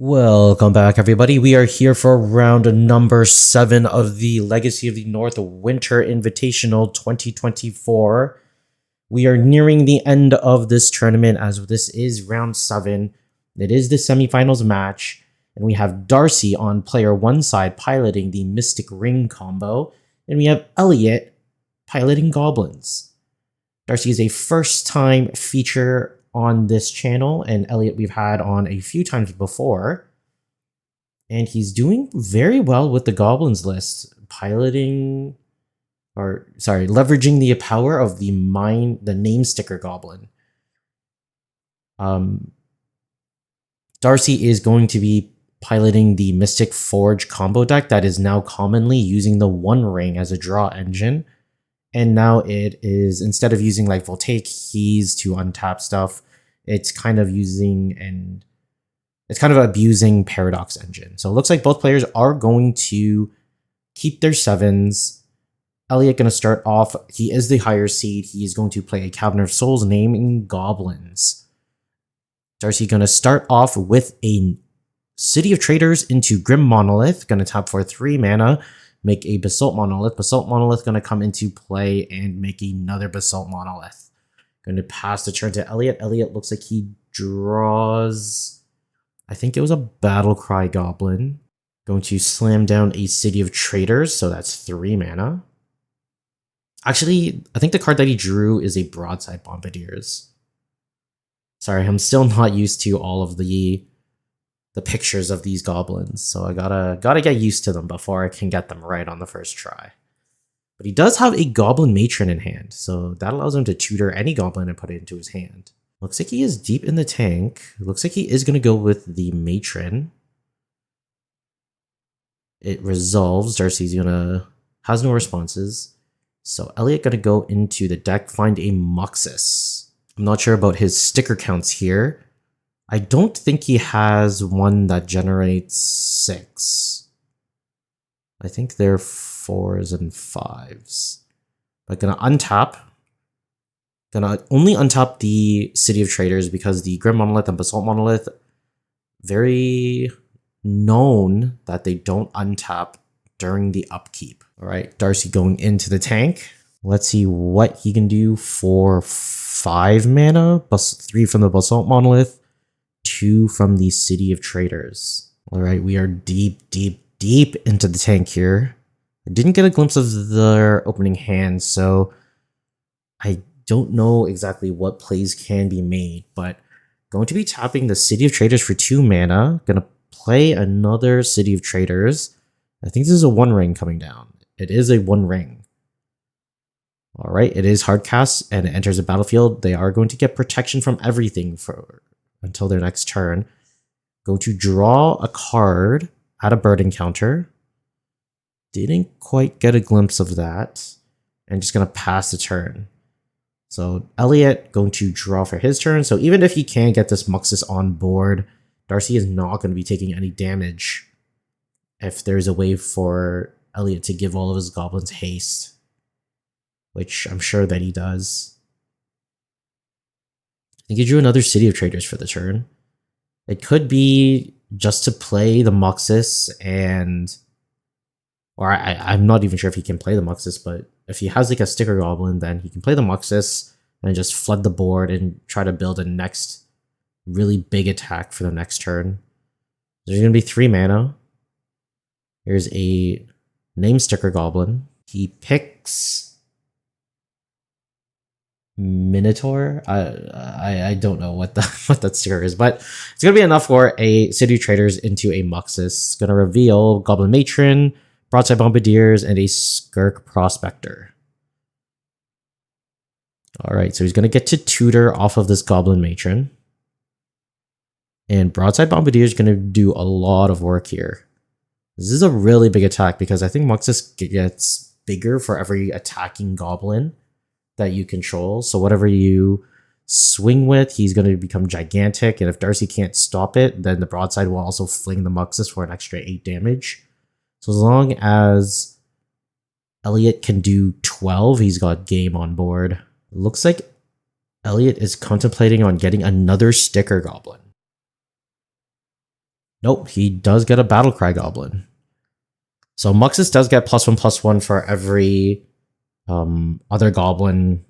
Welcome back, everybody. We are here for round number 7 of the Legacy of the North Winter Invitational 2024. We are nearing the end of this tournament as this is round 7. It is the semifinals match, and we have Darcy on player 1 side piloting the Mystic Ring combo, and we have Elliot piloting Goblins. Darcy is a first-time feature on this channel, and Elliot we've had on a few times before. And he's doing very well with the Goblins list, leveraging the power of the name sticker Goblin. Darcy is going to be piloting the Mystic Forge combo deck that is now commonly using the One Ring as a draw engine. And now it is, instead of using like Voltaic keys to untap stuff, it's kind of abusing Paradox Engine. So it looks like both players are going to keep their 7s. Elliot going to start off. He is the higher seed. He is going to play a Cabinet of Souls naming Goblins. Darcy going to start off with a City of Traders into Grim Monolith. Going to tap for 3 mana. Make a Basalt Monolith. Basalt Monolith going to come into play and make another Basalt Monolith. Going to pass the turn to Elliot. Elliot looks like he draws, I think it was a Battlecry Goblin. Going to slam down a City of Traders, so that's 3 mana. Actually, I think the card that he drew is a Broadside Bombardiers. Sorry, I'm still not used to all of the pictures of these goblins, so I gotta get used to them before I can get them right on the first try. But he does have a Goblin Matron in hand, so that allows him to tutor any goblin and put it into his hand. Looks like he is deep in the tank. Looks like he is going to go with the Matron. It resolves. Darcy's has no responses. So Elliot going to go into the deck, find a Muxus. I'm not sure about his sticker counts here. I don't think he has one that generates 6. I think they're 4s and 5s. But gonna untap. Gonna only untap the City of Traders because the Grim Monolith and Basalt Monolith, very known that they don't untap during the upkeep. Alright, Darcy going into the tank. Let's see what he can do for 5 mana. 3 from the Basalt Monolith. 2 from the City of Traders. Alright, we are deep into the tank here. I didn't get a glimpse of their opening hand, so I don't know exactly what plays can be made, but going to be tapping the City of Traders for 2 mana. Gonna play another City of Traders. I think this is a 1 ring coming down. It is a 1 ring. Alright, it is hard cast and it enters the battlefield. They are going to get protection from everything until their next turn. Go to draw a card at a bird encounter. Didn't quite get a glimpse of that. And just going to pass the turn. So Elliot going to draw for his turn. So even if he can get this Muxus on board, Darcy is not going to be taking any damage if there's a way for Elliot to give all of his goblins haste, which I'm sure that he does. I think he drew another City of Traders for the turn. It could be just to play the Muxus or I'm not even sure if he can play the Muxus, but if he has like a sticker goblin, then he can play the Muxus and just flood the board and try to build a next really big attack for the next turn. There's going to be 3 mana. Here's a name sticker goblin. He picks Minotaur. I don't know what that sticker is, but it's going to be enough for a City of Traders into a Muxus. It's going to reveal Goblin Matron, Broadside Bombardiers, and a Skirk Prospector. Alright, so he's going to get to tutor off of this Goblin Matron. And Broadside Bombardier is going to do a lot of work here. This is a really big attack because I think Muxus gets bigger for every attacking Goblin that you control. So whatever you swing with, he's going to become gigantic. And if Darcy can't stop it, then the Broadside will also fling the Muxus for an extra 8 damage. So as long as Elliot can do 12, he's got game on board. It looks like Elliot is contemplating on getting another sticker goblin. Nope, he does get a Battlecry Goblin. So Muxus does get +1/+1 for every other goblin.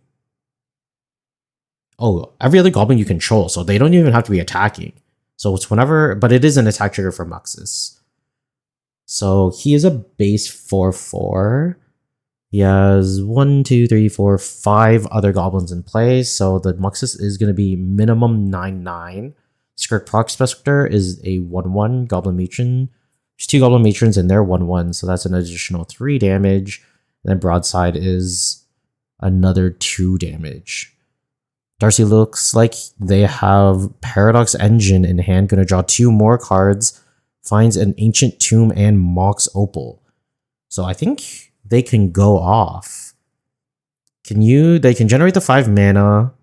Oh, every other goblin you control, so they don't even have to be attacking. So it's whenever, but it is an attack trigger for Muxus. So he is a base 4/4. He has 1, 2, 3, 4, 5 other goblins in play, so the Muxus is going to be minimum 9/9. Skirk Prospector is a 1/1 Goblin Matron. There's 2 Goblin Matrons and they're 1/1, so that's an additional 3 damage. And then Broadside is another 2 damage. Darcy looks like they have Paradox Engine in hand, going to draw 2 more cards, finds an Ancient Tomb and Mox Opal. So I think they can go off. They can generate the 5 mana.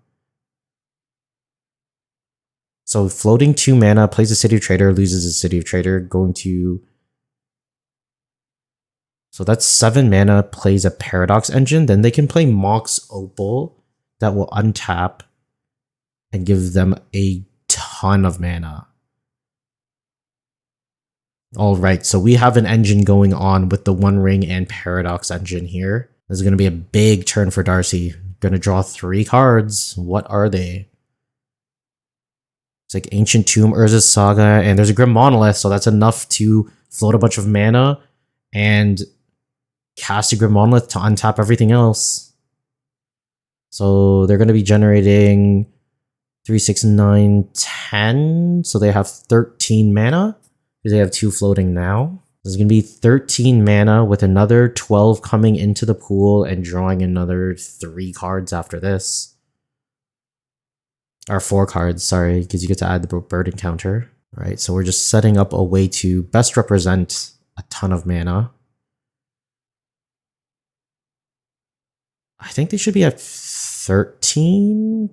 So floating 2 mana, plays a City of Trader, loses a City of Trader, going to... So that's 7 mana, plays a Paradox Engine. Then they can play Mox Opal that will untap and give them a ton of mana. Alright, so we have an engine going on with the One Ring and Paradox Engine here. This is going to be a big turn for Darcy. Going to draw 3 cards. What are they? It's like Ancient Tomb, Urza's Saga, and there's a Grim Monolith, so that's enough to float a bunch of mana and cast a Grim Monolith to untap everything else. So they're going to be generating 3, 6, 9, 10. So they have 13 mana because they have 2 floating now. There's going to be 13 mana with another 12 coming into the pool and drawing another 3 cards after this. Or 4 cards, sorry, because you get to add the bird encounter. All right, so we're just setting up a way to best represent a ton of mana. I think they should be at 13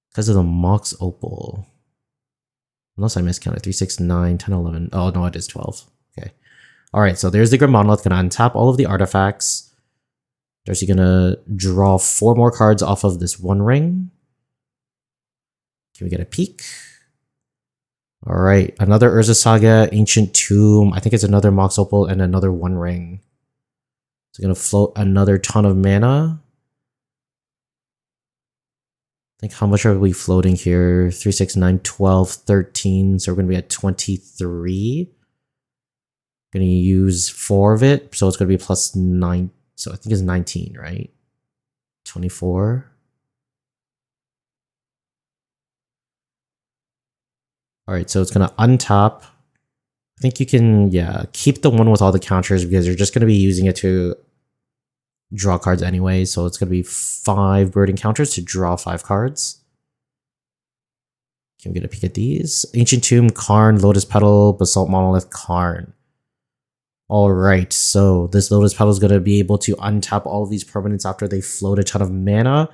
because of the Mox Opal. Unless I miscounted. 3, 6, 9, 10, 11. Oh, no, it is 12. Okay. Alright, so there's the Grim Monolith. Gonna untap all of the artifacts. Darcy gonna draw 4 more cards off of this One Ring. Can we get a peek? Alright, another Urza Saga, Ancient Tomb. I think it's another Mox Opal and another One Ring. So gonna float another ton of mana. I think how much are we floating here? 3, 6, 9, 12, 13. So we're gonna be at 23. Gonna use 4 of it, so it's gonna be plus 9. So I think it's 19, right? 24. Alright, so it's gonna untap. I think you can, yeah, keep the one with all the counters because you're just gonna be using it to draw cards anyway. So it's gonna be 5 bird encounters to draw 5 cards. Can we get a peek at these? Ancient Tomb, Karn, Lotus Petal, Basalt Monolith, Karn. Alright, so this Lotus Petal is going to be able to untap all of these permanents after they float a ton of mana.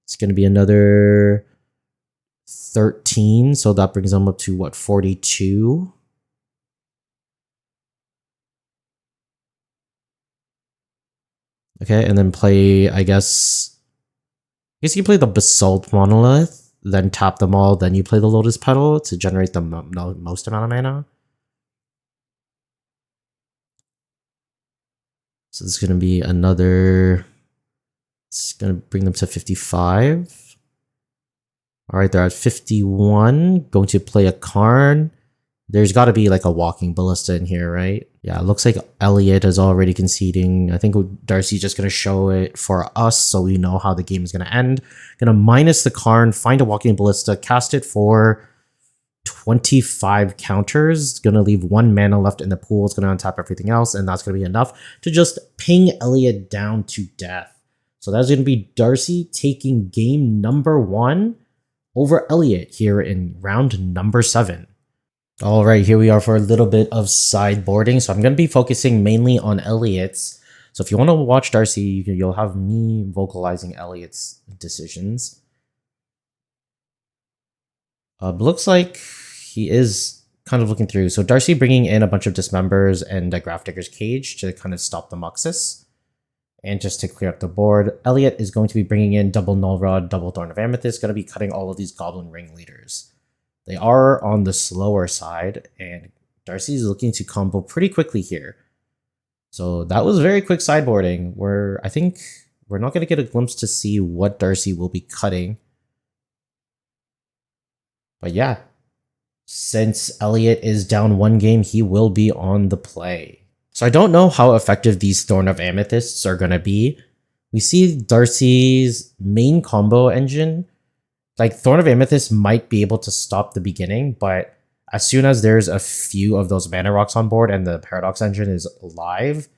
It's going to be another 13, so that brings them up to, what, 42? Okay, and then play, I guess you can play the Basalt Monolith, then tap them all, then you play the Lotus Petal to generate the most amount of mana. So this is going to be another... It's going to bring them to 55. Alright, they're at 51. Going to play a Karn. There's got to be like a Walking Ballista in here, right? Yeah, it looks like Elliot is already conceding. I think Darcy's just going to show it for us so we know how the game is going to end. Going to minus the Karn, find a Walking Ballista, cast it for 25 counters. Going to leave 1 mana left in the pool. It's going to untap everything else, and that's going to be enough to just ping Elliot down to death. So that's going to be Darcy taking game number 1 over Elliot here in round number 7. All right, here we are for a little bit of sideboarding. So I'm going to be focusing mainly on Elliot's. So if you want to watch Darcy, you'll have me vocalizing Elliot's decisions. Looks like he is kind of looking through. So Darcy bringing in a bunch of Dismembers and a Grafdigger's Cage to kind of stop the Muxus. And just to clear up the board, Elliot is going to be bringing in double Null Rod, double Thorn of Amethyst, going to be cutting all of these Goblin Ringleaders. They are on the slower side, and Darcy's looking to combo pretty quickly here. So that was very quick sideboarding, where I think we're not going to get a glimpse to see what Darcy will be cutting. But yeah, since Elliot is down 1 game, he will be on the play. So I don't know how effective these Thorn of Amethysts are going to be. We see Darcy's main combo engine. Like, Thorn of Amethyst might be able to stop the beginning, but as soon as there's a few of those mana rocks on board and the Paradox engine is live,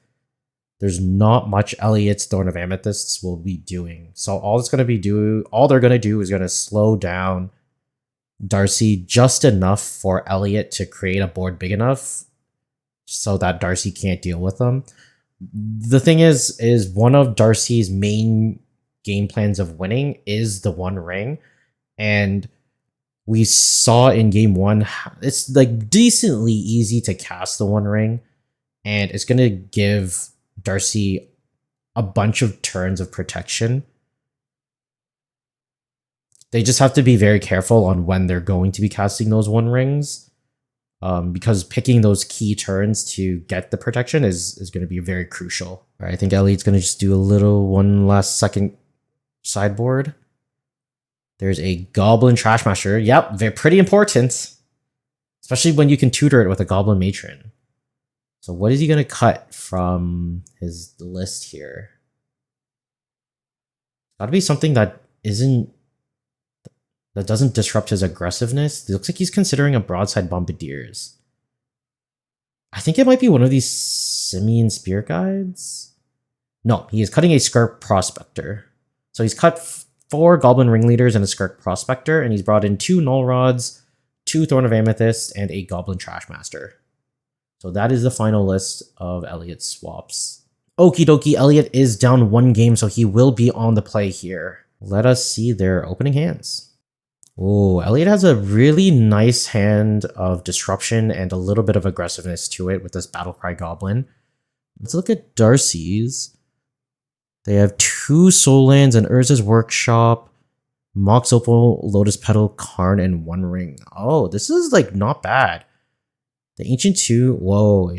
there's not much Elliot's Thorn of Amethysts will be doing. So all they're gonna do is gonna slow down Darcy just enough for Elliot to create a board big enough so that Darcy can't deal with them. The thing is one of Darcy's main game plans of winning is the One Ring, and we saw in game 1 it's like decently easy to cast the One Ring, and it's gonna give Darcy a bunch of turns of protection. They just have to be very careful on when they're going to be casting those One Rings, because picking those key turns to get the protection is going to be very crucial. All right, I think Elliot's going to just do a little one last second sideboard. There's a Goblin Trashmaster. Yep, they're pretty important, especially when you can tutor it with a Goblin Matron. So what is he going to cut from his list here? Got to be something that doesn't disrupt his aggressiveness. It looks like he's considering a Broadside Bombardiers. I think it might be one of these Simian Spear Guides. No, he is cutting a Skirk Prospector. So he's cut 4 Goblin Ringleaders and a Skirk Prospector, and he's brought in 2 Null Rods, 2 Thorn of Amethyst, and a Goblin Trashmaster. So that is the final list of Elliot's swaps. Okie dokie, Elliot is down 1 game, so he will be on the play here. Let us see their opening hands. Oh, Elliot has a really nice hand of disruption and a little bit of aggressiveness to it with this Battlecry Goblin. Let's look at Darcy's. They have 2 Soul Lands and Urza's Workshop, Mox Opal, Lotus Petal, Karn, and One Ring. Oh, this is like not bad. The Ancient 2, whoa,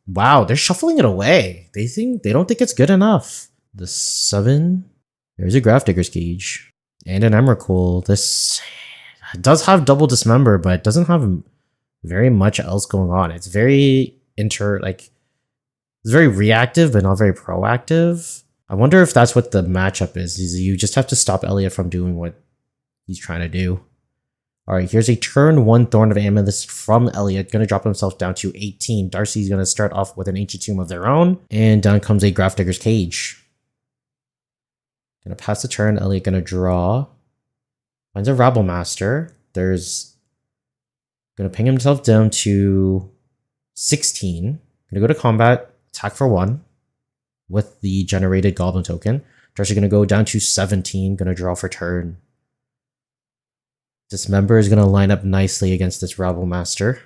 wow, they're shuffling it away. They don't think it's good enough. The 7, there's a Grafdigger's Cage and an Emrakul. This does have double Dismember, but it doesn't have very much else going on. It's very it's very reactive, but not very proactive. I wonder if that's what the matchup is you just have to stop Elliot from doing what he's trying to do. All right, here's a turn 1 Thorn of Amethyst from Elliot. Going to drop himself down to 18. Darcy's going to start off with an Ancient Tomb of their own. And down comes a Grafdigger's Cage. Going to pass the turn. Elliot going to draw. Finds a Rabble Master. There's going to ping himself down to 16. Going to go to combat. Attack for 1 with the generated Goblin token. Darcy going to go down to 17. Going to draw for turn. Dismember is going to line up nicely against this Rabble Master,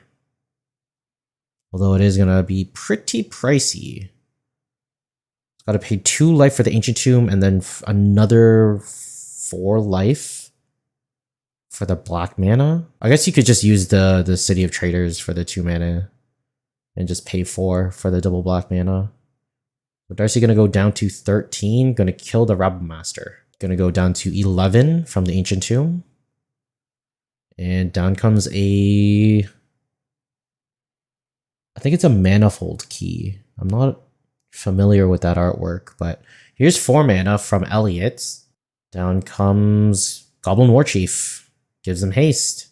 although it is going to be pretty pricey. It's got to pay 2 life for the Ancient Tomb and then another 4 life for the black mana. I guess you could just use the City of Traders for the 2 mana and just pay 4 for the double black mana. So Darcy going to go down to 13, going to kill the Rabble Master. Going to go down to 11 from the Ancient Tomb. And down comes I think it's a Manifold Key. I'm not familiar with that artwork, but here's 4 mana from Elliot. Down comes Goblin Warchief. Gives him haste.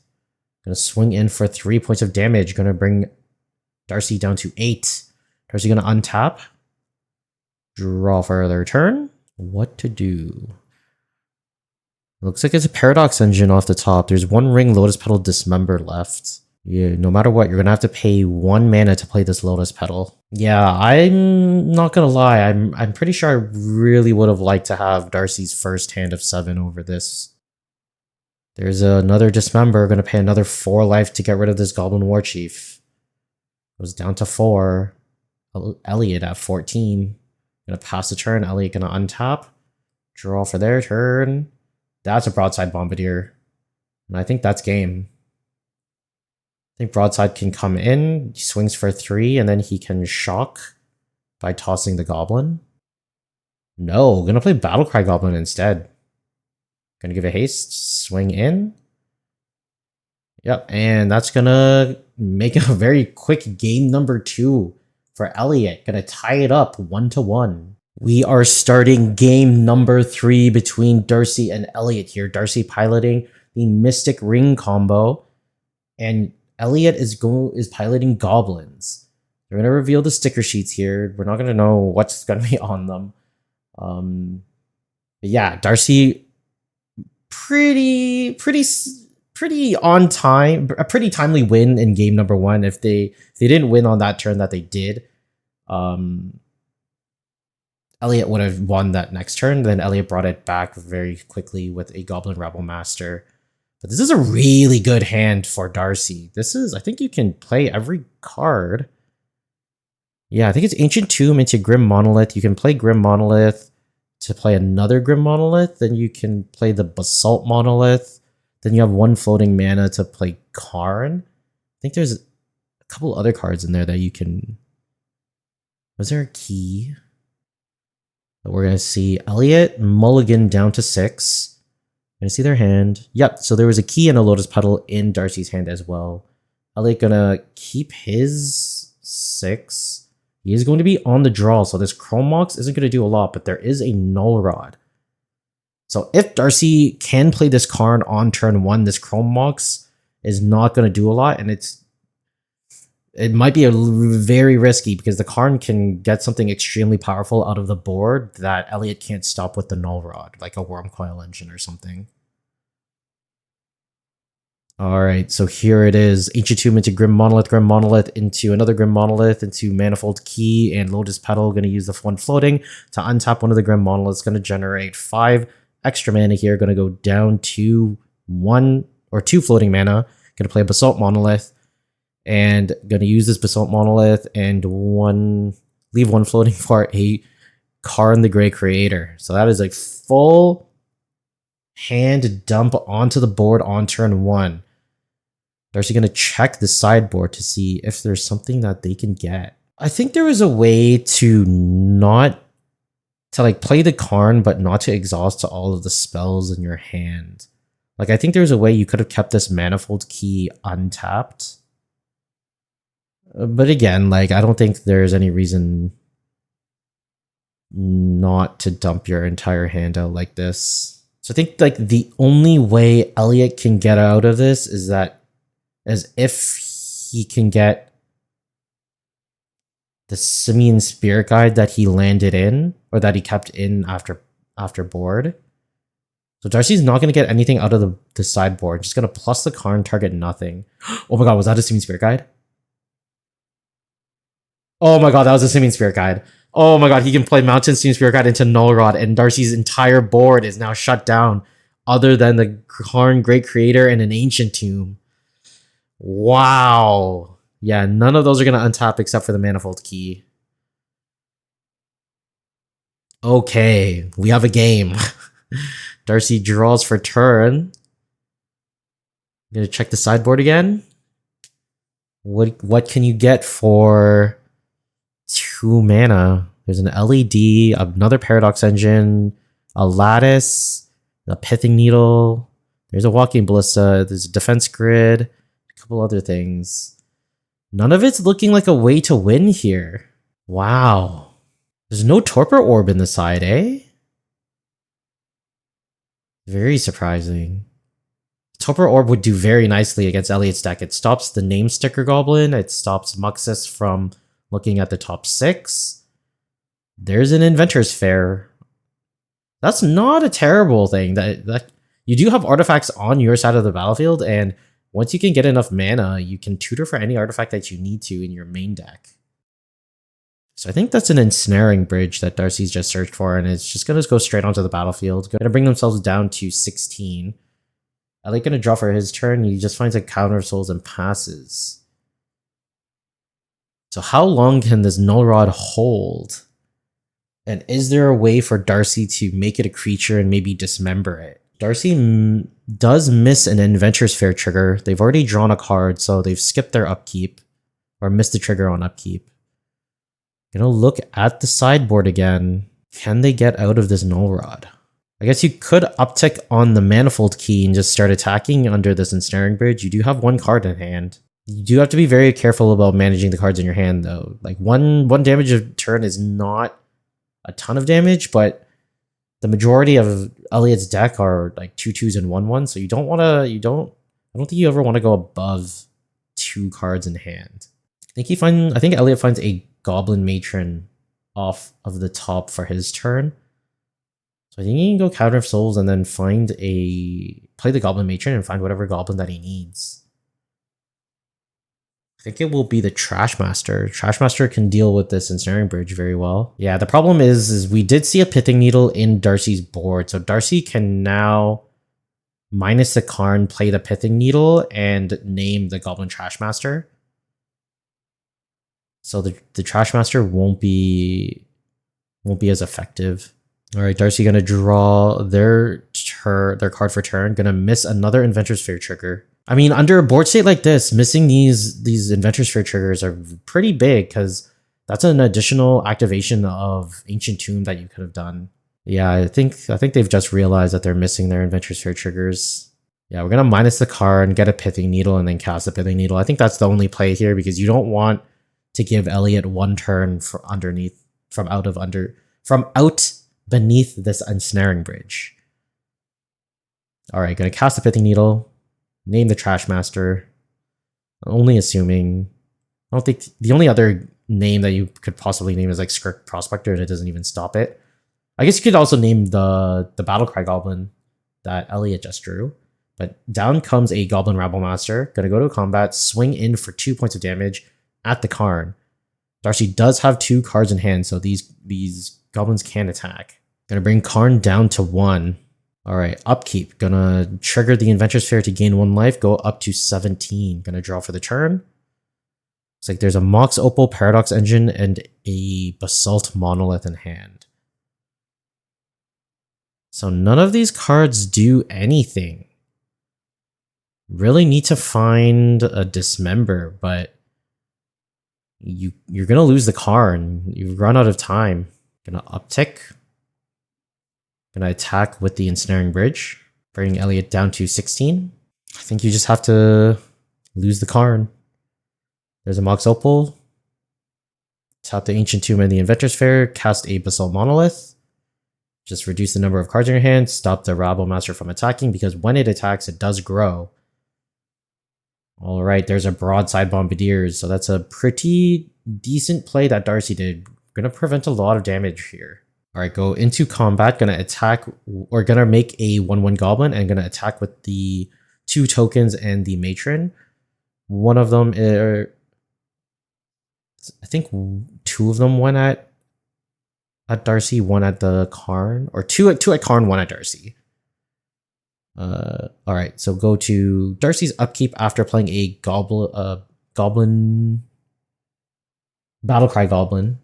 Gonna swing in for 3 points of damage. Gonna bring Darcy down to 8. Darcy gonna untap. Draw for their turn. What to do? Looks like it's a Paradox Engine off the top. There's 1 Ring Lotus Petal Dismember left. Yeah, no matter what, you're gonna have to pay 1 mana to play this Lotus Petal. Yeah, I'm not gonna lie. I'm pretty sure I really would have liked to have Darcy's first hand of 7 over this. There's another Dismember. Gonna pay another 4 life to get rid of this Goblin Warchief. Goes down to 4. Elliot at 14. Gonna pass the turn. Elliot gonna untap. Draw for their turn. That's a Broadside Bombardier. And I think that's game. think Broadside can come in, he swings for 3, and then he can shock by tossing the Goblin. No, gonna play Battlecry Goblin instead. Gonna give a haste, swing in. Yep, and that's gonna make a very quick game number 2 for Elliot. Gonna tie it up 1-1. We are starting game number 3 between Darcy and Elliot here. Darcy piloting the Mystic Ring combo, and Elliot is piloting Goblins. They're gonna reveal the sticker sheets here. We're not gonna know what's gonna be on them. But yeah, Darcy, pretty on time, a pretty timely win in game number 1. If they didn't win on that turn that they did, Elliot would have won that next turn. Then Elliot brought it back very quickly with a Goblin Rebel Master. But this is a really good hand for Darcy. I think you can play every card. Yeah, I think it's Ancient Tomb into Grim Monolith. You can play Grim Monolith to play another Grim Monolith. Then you can play the Basalt Monolith. Then you have 1 floating mana to play Karn. I think there's a couple other cards in there that you can... Was there a key? But we're going to see Elliot mulligan down to 6. Going to see their hand. Yep, so there was a key and a Lotus Petal in Darcy's hand as well. Elliot going to keep his 6. He is going to be on the draw, so this Chrome Mox isn't going to do a lot, but there is a Null Rod. So if Darcy can play this card on turn 1, this Chrome Mox is not going to do a lot, and it might be very risky because the card can get something extremely powerful out of the board that Elliot can't stop with the Null Rod, like a Wormcoil Engine or something. Alright, so here it is. Ancient Tomb into Grim Monolith into another Grim Monolith, into Manifold Key and Lotus Petal. Going to use the 1 floating to untap one of the Grim Monoliths. Going to generate 5 extra mana here. Going to go down to 1 or 2 floating mana. Going to play a Basalt Monolith. And going to use this Basalt Monolith and leave 1 floating for a Karn the Grey Creator. So that is a full hand dump onto the board on turn 1. Darcy going to check the sideboard to see if there's something that they can get. I think there was a way to play the Karn, but not to exhaust to all of the spells in your hand. Like, I think there was a way you could have kept this Manifold Key untapped. But again, like, I don't think there's any reason not to dump your entire hand out like this. So I think, like, the only way Elliot can get out of this is if he can get the Simian Spirit Guide that he landed in, or that he kept in after board. So Darcy's not going to get anything out of the sideboard. Just going to plus the Karn, target nothing. Oh my god, was that a Simian Spirit Guide? Oh my god, that was a Simian Spirit Guide. Oh my god, he can play Mountain Simian Spirit Guide into Null Rod, and Darcy's entire board is now shut down, other than the Karn Great Creator and an Ancient Tomb. Wow. Yeah, none of those are going to untap except for the Manifold Key. Okay, we have a game. Darcy draws for turn. I'm going to check the sideboard again. What can you get for 2 mana? There's an LED, another Paradox Engine, a Lattice, a Pithing Needle. There's a Walking Ballista. There's a Defense Grid. A couple other things. None of it's looking like a way to win here. Wow. There's no Torpor Orb in the side, eh? Very surprising. Torpor Orb would do very nicely against Elliot's deck. It stops the Name Sticker Goblin. It stops Muxus from looking at the top 6. There's an Inventor's Fair. That's not a terrible thing. That you do have artifacts on your side of the battlefield, and once you can get enough mana, you can tutor for any artifact that you need to in your main deck. So I think that's an Ensnaring Bridge that Darcy's just searched for, and it's just going to go straight onto the battlefield. Going to bring themselves down to 16. Elliot going to draw for his turn. He just finds a Counter of Souls and passes. So how long can this Null Rod hold? And is there a way for Darcy to make it a creature and maybe dismember it? Darcy does miss an Adventurous Fair trigger. They've already drawn a card, so they've skipped their upkeep. Or missed the trigger on upkeep. Gonna look at the sideboard again. Can they get out of this Null Rod? I guess you could uptick on the Manifold Key and just start attacking under this Ensnaring Bridge. You do have one card in hand. You do have to be very careful about managing the cards in your hand, though. Like, one damage a turn is not a ton of damage, but the majority of Elliot's deck are like 2/2s and 1/1, so you don't want to, I don't think you ever want to go above 2 cards in hand. I think Elliot finds a Goblin Matron off of the top for his turn. So I think he can go Cavern of Souls and then play the Goblin Matron and find whatever goblin that he needs. I think it will be the Trashmaster. Trashmaster can deal with this Ensnaring Bridge very well. Yeah, the problem is we did see a Pithing Needle in Darcy's board. So Darcy can now minus the Karn, play the Pithing Needle, and name the Goblin Trashmaster. So the Trashmaster won't be as effective. All right, Darcy gonna draw their card for turn. Gonna miss another Inventor's Fair trigger. I mean, under a board state like this, missing these Inventor's Fair triggers are pretty big because that's an additional activation of Ancient Tomb that you could have done. Yeah, I think they've just realized that they're missing their Inventor's Fair triggers. Yeah, we're gonna minus the card, get a Pithing Needle, and then cast the Pithing Needle. I think that's the only play here because you don't want to give Elliot one turn from out beneath this Ensnaring Bridge. Alright, gonna cast the Pithing Needle, name the Trashmaster. Only assuming. I don't think the only other name that you could possibly name is like Skirk Prospector, and it doesn't even stop it. I guess you could also name the Battlecry Goblin that Elliot just drew. But down comes a Goblin Rabblemaster. Gonna go to combat, swing in for 2 points of damage at the Karn. Darcy does have 2 cards in hand, so these goblins can attack. Gonna bring Karn down to 1. Alright, upkeep. Gonna trigger the Inventor's Fair to gain 1 life, go up to 17. Gonna draw for the turn. It's like there's a Mox Opal Paradox Engine and a Basalt Monolith in hand. So none of these cards do anything. Really need to find a Dismember, but you're gonna lose the Karn. You've run out of time. Gonna uptick. Gonna attack with the Ensnaring Bridge. Bring Elliot down to 16. I think you just have to lose the Karn. There's a Mox Opal. Tap the Ancient Tomb and the Inventor's Fair. Cast a Basalt Monolith. Just reduce the number of cards in your hand. Stop the Rabblemaster from attacking because when it attacks, it does grow. Alright, there's a Broadside Bombardiers, so that's a pretty decent play that Darcy did. Gonna prevent a lot of damage here. Alright, go into combat, gonna attack, or gonna make a 1/1 Goblin, and gonna attack with the 2 tokens and the Matron. One of them, I think 2 of them went at Darcy, 1 at the Karn, or 2 at Karn, 1 at Darcy. Alright, so go to Darcy's upkeep after playing a Goblin Battlecry Goblin.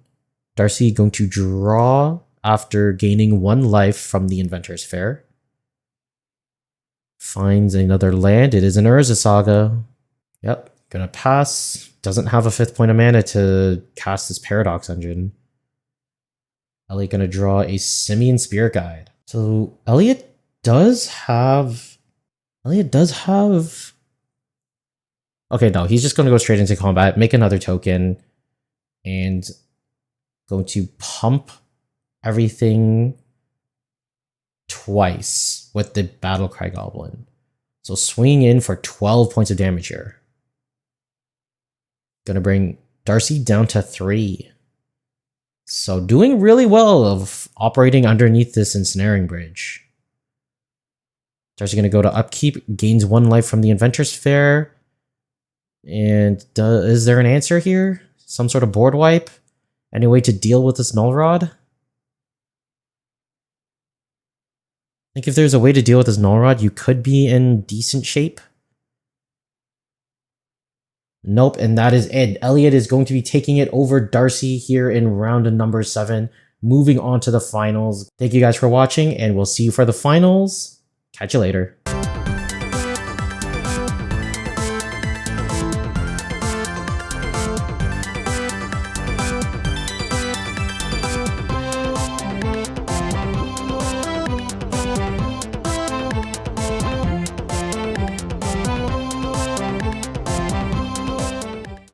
Darcy going to draw after gaining 1 life from the Inventor's Fair. Finds another land. It is an Urza Saga. Yep, gonna pass. Doesn't have a 5th point of mana to cast this Paradox Engine. Elliot gonna draw a Simian Spirit Guide. So Elliot does have... Okay, no, he's just going to go straight into combat, make another token, and going to pump everything twice with the Battlecry Goblin. So swinging in for 12 points of damage here. Gonna bring Darcy down to 3. So doing really well of operating underneath this Ensnaring Bridge. Darcy gonna go to upkeep, gains 1 life from the Inventor's Fair. And is there an answer here? Some sort of board wipe? Any way to deal with this Null Rod? I think if there's a way to deal with this Null Rod, you could be in decent shape. Nope, and that is it. Elliot is going to be taking it over Darcy here in round number 7, moving on to the finals. Thank you guys for watching, and we'll see you for the finals. Catch you later.